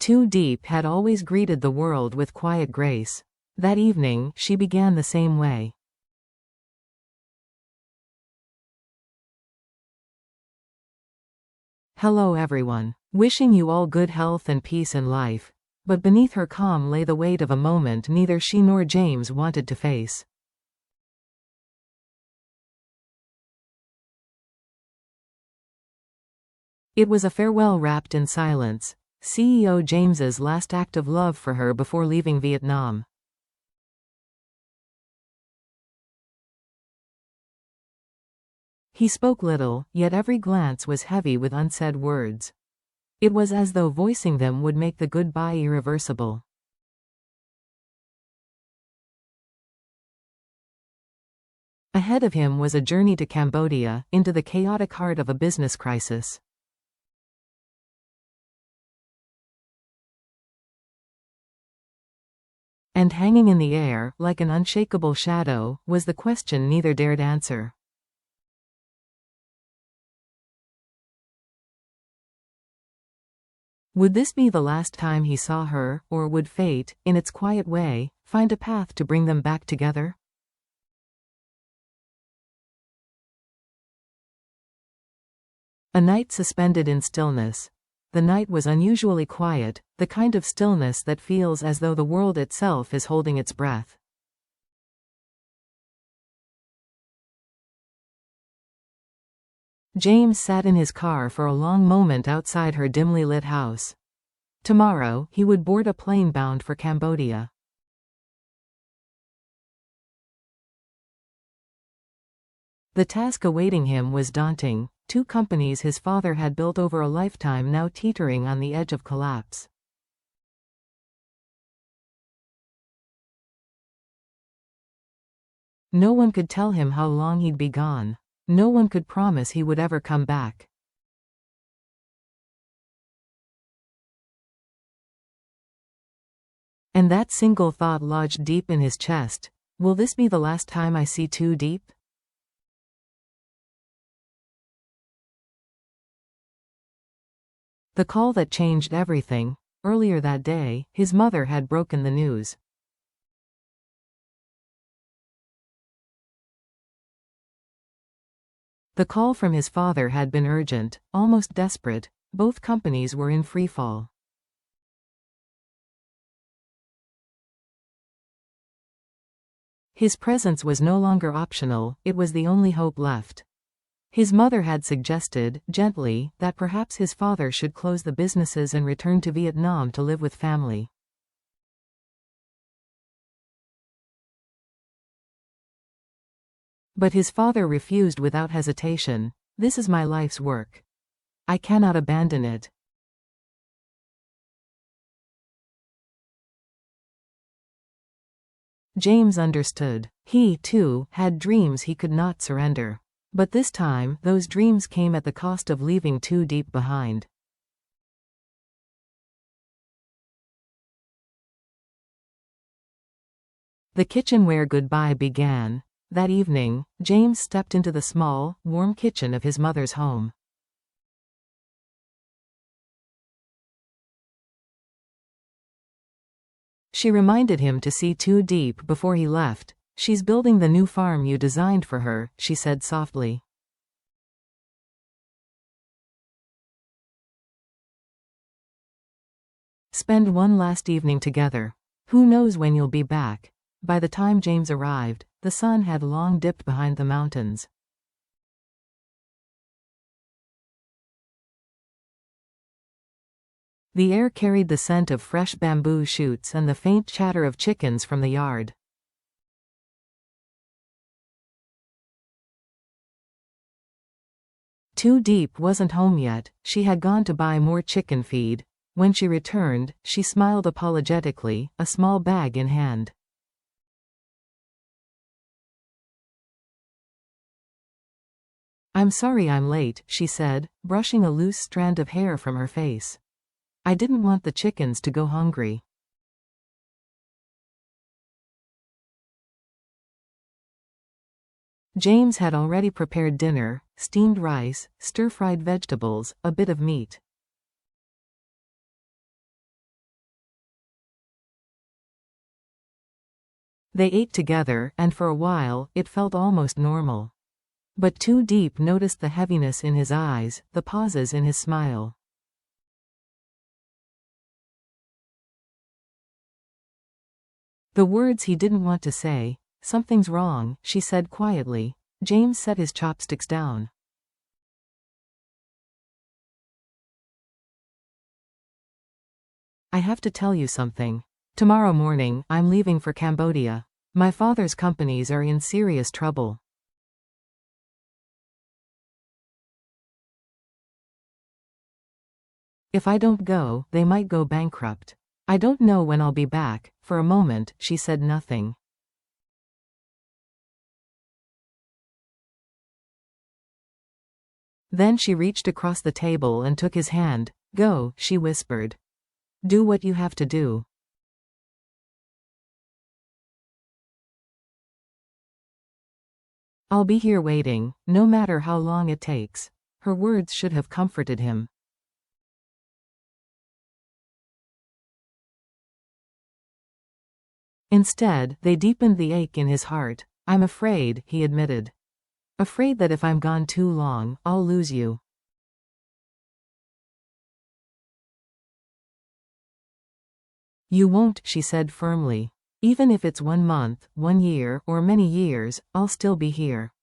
Too Deep had always greeted the world with quiet grace. That evening, she began the same way. Hello everyone. Wishing you all good health and peace in life. But beneath her calm lay the weight of a moment neither she nor James wanted to face. It was a farewell wrapped in silence. CEO James's last act of love for her before leaving Vietnam. He spoke little, yet every glance was heavy with unsaid words. It was as though voicing them would make the goodbye irreversible. Ahead of him was a journey to Cambodia, into the chaotic heart of a business crisis. And hanging in the air, like an unshakable shadow, was the question neither dared answer. Would this be the last time he saw her, or would fate, in its quiet way, find a path to bring them back together? A night suspended in stillness. The night was unusually quiet, the kind of stillness that feels as though the world itself is holding its breath. James sat in his car for a long moment outside her dimly lit house. Tomorrow, he would board a plane bound for Cambodia. The task awaiting him was daunting. 2 companies his father had built over a lifetime now teetering on the edge of collapse. No one could tell him how long he'd be gone. No one could promise he would ever come back. And that single thought lodged deep in his chest. Will this be the last time I see Too Deep? The call that changed everything. Earlier that day, his mother had broken the news. The call from his father had been urgent, almost desperate. Both companies were in freefall. His presence was no longer optional, it was the only hope left. His mother had suggested, gently, that perhaps his father should close the businesses and return to Vietnam to live with family. But his father refused without hesitation. This is my life's work. I cannot abandon it. James understood. He, too, had dreams he could not surrender. But this time, those dreams came at the cost of leaving Too Deep behind. The kitchenware goodbye began. That evening, James stepped into the small, warm kitchen of his mother's home. She reminded him to see Too Deep before he left. She's building the new farm you designed for her, she said softly. Spend one last evening together. Who knows when you'll be back? By the time James arrived, the sun had long dipped behind the mountains. The air carried the scent of fresh bamboo shoots and the faint chatter of chickens from the yard. Too Deep wasn't home yet. She had gone to buy more chicken feed. When she returned, she smiled apologetically, a small bag in hand. I'm sorry I'm late, she said, brushing a loose strand of hair from her face. I didn't want the chickens to go hungry. James had already prepared dinner, steamed rice, stir-fried vegetables, a bit of meat. They ate together, and for a while, it felt almost normal. But Too Deep noticed the heaviness in his eyes, the pauses in his smile. The words he didn't want to say. "Something's wrong," she said quietly. James set his chopsticks down. "I have to tell you something. Tomorrow morning, I'm leaving for Cambodia. My father's companies are in serious trouble. If I don't go, they might go bankrupt. I don't know when I'll be back." For a moment, she said nothing. Then she reached across the table and took his hand. "Go," she whispered. "Do what you have to do." "I'll be here waiting, no matter how long it takes." Her words should have comforted him. Instead, they deepened the ache in his heart. "I'm afraid," he admitted. "Afraid that if I'm gone too long, I'll lose you." "You won't," she said firmly. "Even if it's 1 month, 1 year, or many years, I'll still be here."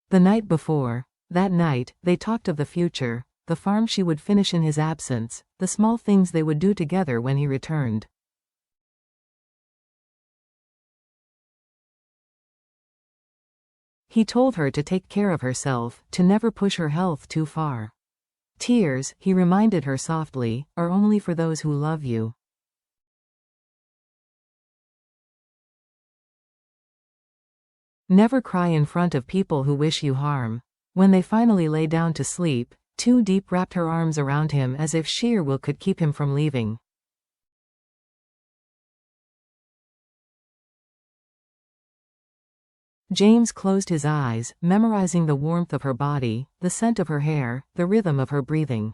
The night before. That night, they talked of the future, the farm she would finish in his absence, the small things they would do together when he returned. He told her to take care of herself, to never push her health too far. "Tears," he reminded her softly, "are only for those who love you." Never cry in front of people who wish you harm. When they finally lay down to sleep, Too Deep wrapped her arms around him as if sheer will could keep him from leaving. James closed his eyes, memorizing the warmth of her body, the scent of her hair, the rhythm of her breathing.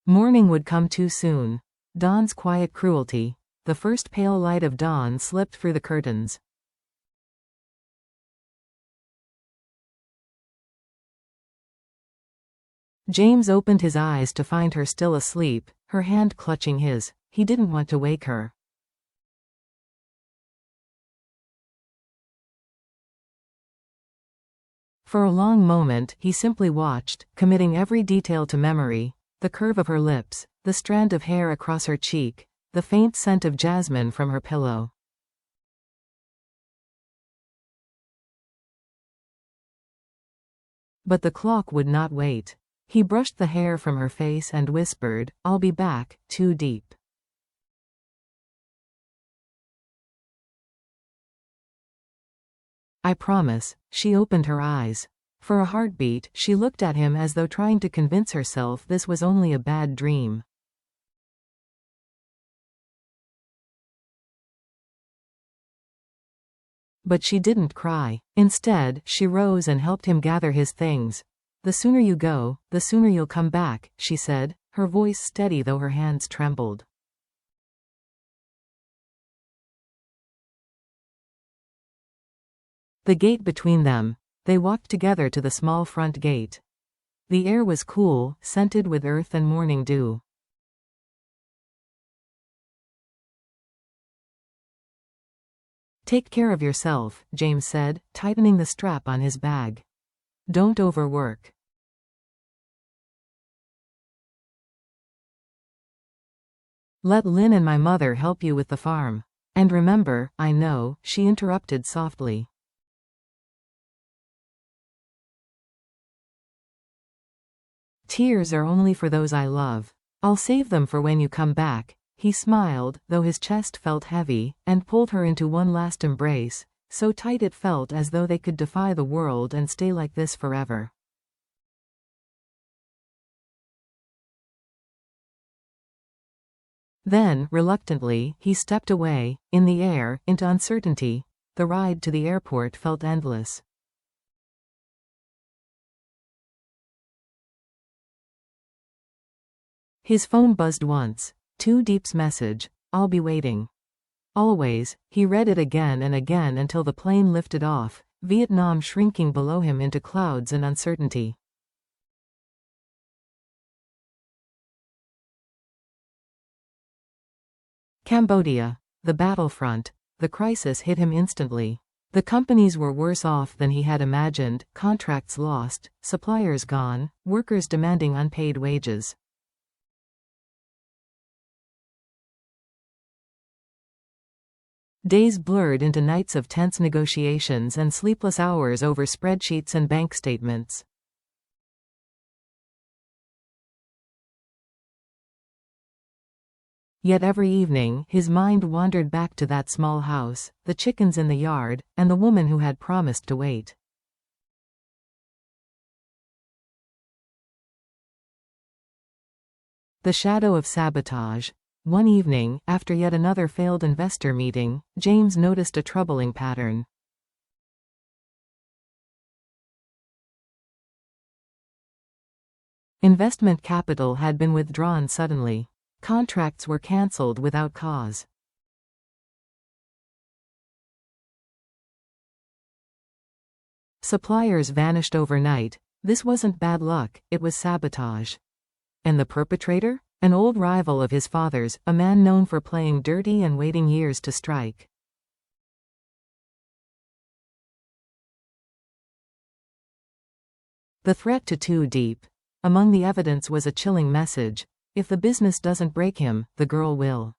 Morning would come too soon. Dawn's quiet cruelty. The first pale light of dawn slipped through the curtains. James opened his eyes to find her still asleep, her hand clutching his. He didn't want to wake her. For a long moment, he simply watched, committing every detail to memory. The curve of her lips, the strand of hair across her cheek, the faint scent of jasmine from her pillow. But the clock would not wait. He brushed the hair from her face and whispered, "I'll be back." Too Deep. "I promise." She opened her eyes. For a heartbeat, she looked at him as though trying to convince herself this was only a bad dream. But she didn't cry. Instead, she rose and helped him gather his things. "The sooner you go, the sooner you'll come back," she said, her voice steady though her hands trembled. The gate between them. They walked together to the small front gate. The air was cool, scented with earth and morning dew. "Take care of yourself," James said, tightening the strap on his bag. "Don't overwork." "Let Lynn and my mother help you with the farm. And remember, I know," she interrupted softly. "Tears are only for those I love. I'll save them for when you come back." He smiled, though his chest felt heavy, and pulled her into one last embrace, so tight it felt as though they could defy the world and stay like this forever. Then, reluctantly, he stepped away, in the air, into uncertainty. The ride to the airport felt endless. His phone buzzed once. Too Deep's message, "I'll be waiting." Always, he read it again and again until the plane lifted off, Vietnam shrinking below him into clouds and uncertainty. Cambodia. The battlefront. The crisis hit him instantly. The companies were worse off than he had imagined, contracts lost, suppliers gone, workers demanding unpaid wages. Days blurred into nights of tense negotiations and sleepless hours over spreadsheets and bank statements. Yet every evening, his mind wandered back to that small house, the chickens in the yard, and the woman who had promised to wait. The shadow of sabotage. One evening, after yet another failed investor meeting, James noticed a troubling pattern. Investment capital had been withdrawn suddenly. Contracts were cancelled without cause. Suppliers vanished overnight. This wasn't bad luck, it was sabotage. And the perpetrator? An old rival of his father's, a man known for playing dirty and waiting years to strike. The threat to Too Deep. Among the evidence was a chilling message. If the business doesn't break him, the girl will.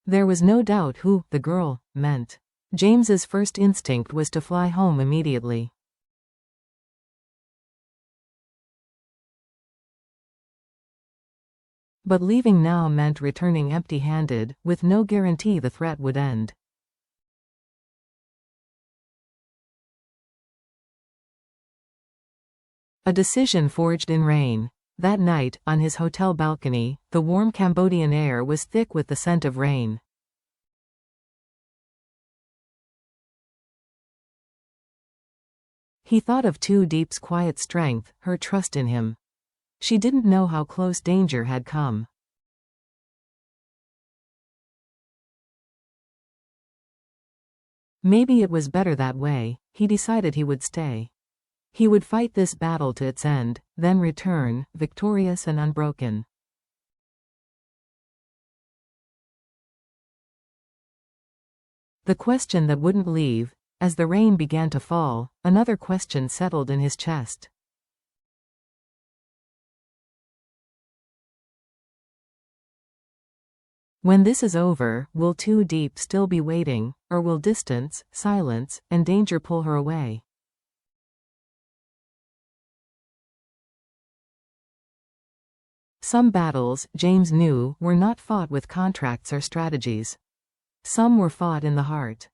There was no doubt who the girl meant. James's first instinct was to fly home immediately. But leaving now meant returning empty-handed, with no guarantee the threat would end. A decision forged in rain. That night, on his hotel balcony, the warm Cambodian air was thick with the scent of rain. He thought of Too Deep's quiet strength, her trust in him. She didn't know how close danger had come. Maybe it was better that way. He decided he would stay. He would fight this battle to its end, then return, victorious and unbroken. The question that wouldn't leave. As the rain began to fall, another question settled in his chest. When this is over, will Too Deep still be waiting, or will distance, silence, and danger pull her away? Some battles, James knew, were not fought with contracts or strategies. Some were fought in the heart.